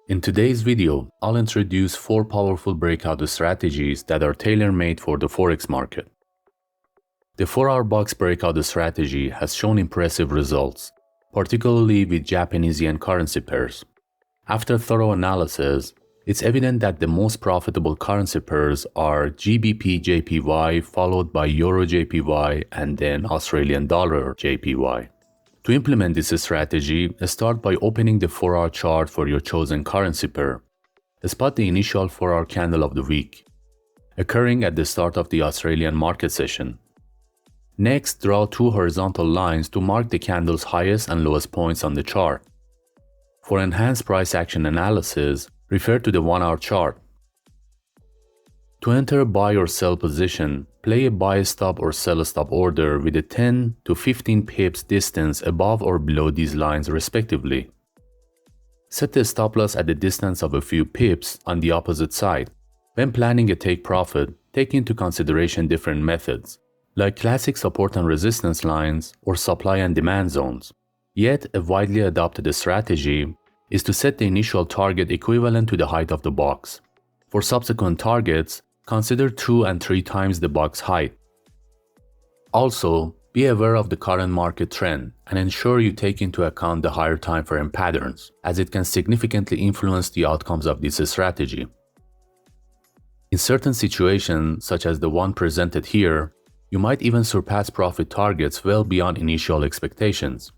In today's video, I'll introduce 4 powerful breakout strategies that are tailor-made for the Forex market. The 4-hour box breakout strategy has shown impressive results, particularly with Japanese yen currency pairs. After thorough analysis, it's evident that the most profitable currency pairs are GBP JPY followed by Euro JPY and then Australian Dollar JPY. To implement this strategy, start by opening the 4-hour chart for your chosen currency pair. Spot the initial 4-hour candle of the week, occurring at the start of the Australian market session. Next, draw 2 horizontal lines to mark the candle's highest and lowest points on the chart. For enhanced price action analysis, refer to the 1-hour chart. To enter a buy or sell position, play a buy stop or sell stop order with a 10 to 15 pips distance above or below these lines respectively. Set the stop loss at the distance of a few pips on the opposite side. When planning a take profit, take into consideration different methods, like classic support and resistance lines or supply and demand zones. Yet, a widely adopted strategy is to set the initial target equivalent to the height of the box. For subsequent targets, consider 2 and 3 times the box height. Also, be aware of the current market trend and ensure you take into account the higher time frame patterns, as it can significantly influence the outcomes of this strategy. In certain situations, such as the one presented here, you might even surpass profit targets well beyond initial expectations.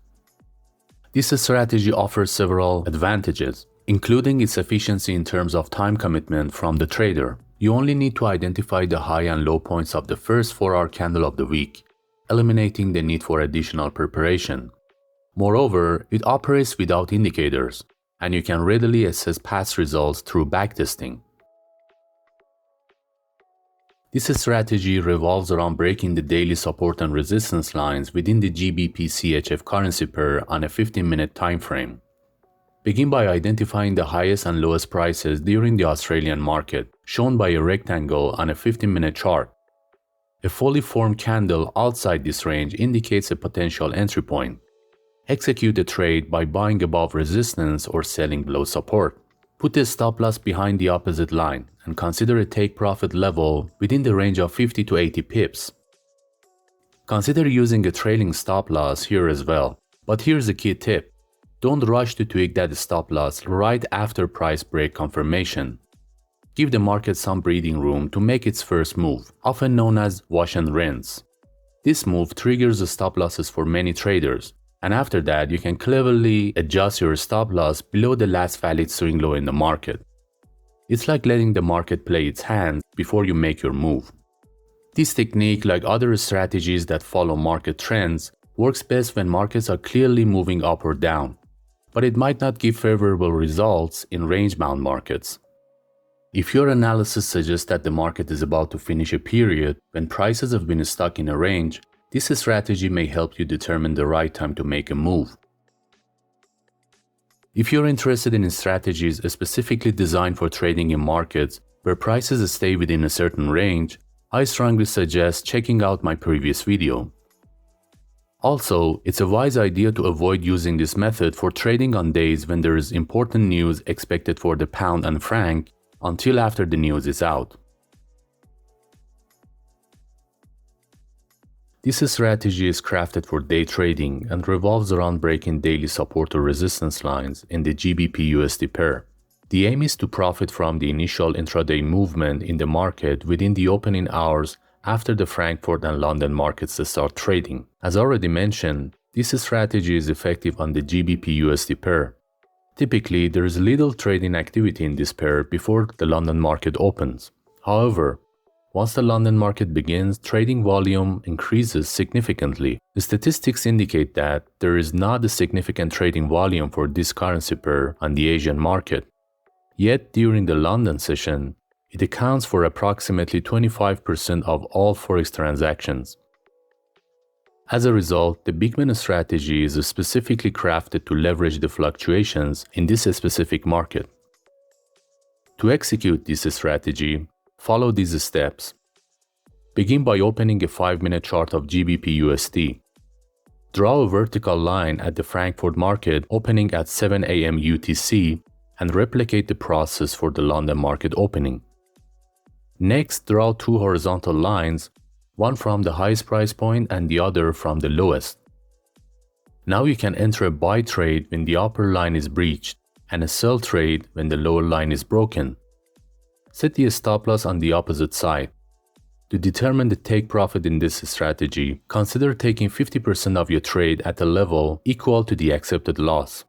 This strategy offers several advantages, including its efficiency in terms of time commitment from the trader. You only need to identify the high and low points of the first 4-hour candle of the week, eliminating the need for additional preparation. Moreover, it operates without indicators, and you can readily assess past results through backtesting. This strategy revolves around breaking the daily support and resistance lines within the GBP-CHF currency pair on a 15-minute time frame. Begin by identifying the highest and lowest prices during the Australian market, shown by a rectangle on a 15-minute chart. A fully formed candle outside this range indicates a potential entry point. Execute a trade by buying above resistance or selling below support. Put a stop loss behind the opposite line and consider a take profit level within the range of 50 to 80 pips. Consider using a trailing stop loss here as well, but here's a key tip. Don't rush to tweak that stop loss right after price break confirmation. Give the market some breathing room to make its first move, often known as wash and rinse. This move triggers the stop losses for many traders, and after that you can cleverly adjust your stop loss below the last valid swing low in the market. It's like letting the market play its hand before you make your move. This technique, like other strategies that follow market trends, works best when markets are clearly moving up or down, but it might not give favorable results in range-bound markets. If your analysis suggests that the market is about to finish a period when prices have been stuck in a range, this strategy may help you determine the right time to make a move. If you're interested in strategies specifically designed for trading in markets where prices stay within a certain range, I strongly suggest checking out my previous video. Also, it's a wise idea to avoid using this method for trading on days when there is important news expected for the pound and franc until after the news is out. This strategy is crafted for day trading and revolves around breaking daily support or resistance lines in the GBP-USD pair. The aim is to profit from the initial intraday movement in the market within the opening hours after the Frankfurt and London markets start trading. As already mentioned, this strategy is effective on the GBP-USD pair. Typically, there is little trading activity in this pair before the London market opens. However, once the London market begins, trading volume increases significantly. The statistics indicate that there is not a significant trading volume for this currency pair on the Asian market. Yet, during the London session, it accounts for approximately 25% of all Forex transactions. As a result, the Bigman strategy is specifically crafted to leverage the fluctuations in this specific market. To execute this strategy, follow these steps. Begin by opening a 5-minute chart of GBP-USD. Draw a vertical line at the Frankfurt market opening at 7 a.m. UTC and replicate the process for the London market opening. Next, draw two horizontal lines, one from the highest price point and the other from the lowest. Now you can enter a buy trade when the upper line is breached and a sell trade when the lower line is broken. Set the stop loss on the opposite side. To determine the take profit in this strategy, consider taking 50% of your trade at a level equal to the accepted loss,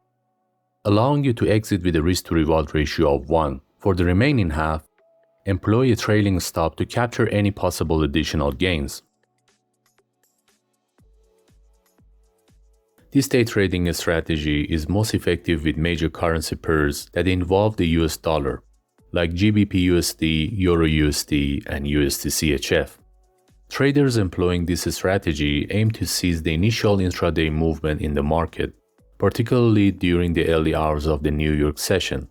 allowing you to exit with a risk-to-reward ratio of 1. For the remaining half, employ a trailing stop to capture any possible additional gains. This day trading strategy is most effective with major currency pairs that involve the US dollar, like GBP/USD, EUR/USD, and USD/CHF. Traders employing this strategy aim to seize the initial intraday movement in the market, particularly during the early hours of the New York session.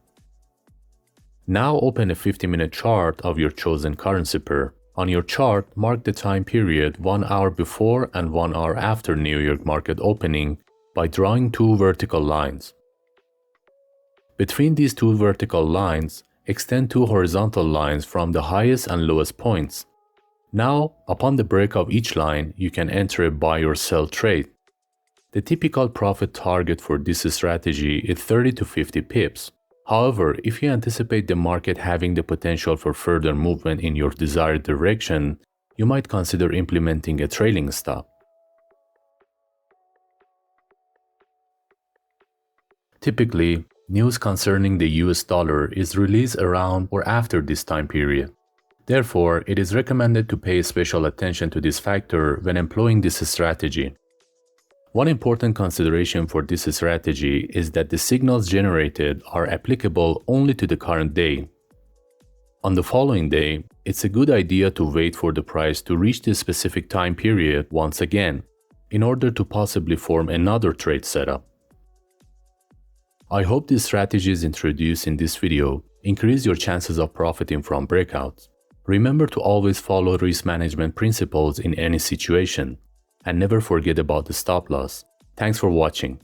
Now open a 50-minute chart of your chosen currency pair. On your chart, mark the time period 1 hour before and 1 hour after New York market opening by drawing two vertical lines. Between these two vertical lines, extend two horizontal lines from the highest and lowest points. Now, upon the break of each line, you can enter a buy or sell trade. The typical profit target for this strategy is 30 to 50 pips. However, if you anticipate the market having the potential for further movement in your desired direction, you might consider implementing a trailing stop. Typically, news concerning the US dollar is released around or after this time period. Therefore, it is recommended to pay special attention to this factor when employing this strategy. One important consideration for this strategy is that the signals generated are applicable only to the current day. On the following day, it's a good idea to wait for the price to reach this specific time period once again, in order to possibly form another trade setup. I hope these strategies introduced in this video increase your chances of profiting from breakouts. Remember to always follow risk management principles in any situation, and never forget about the stop loss. Thanks for watching.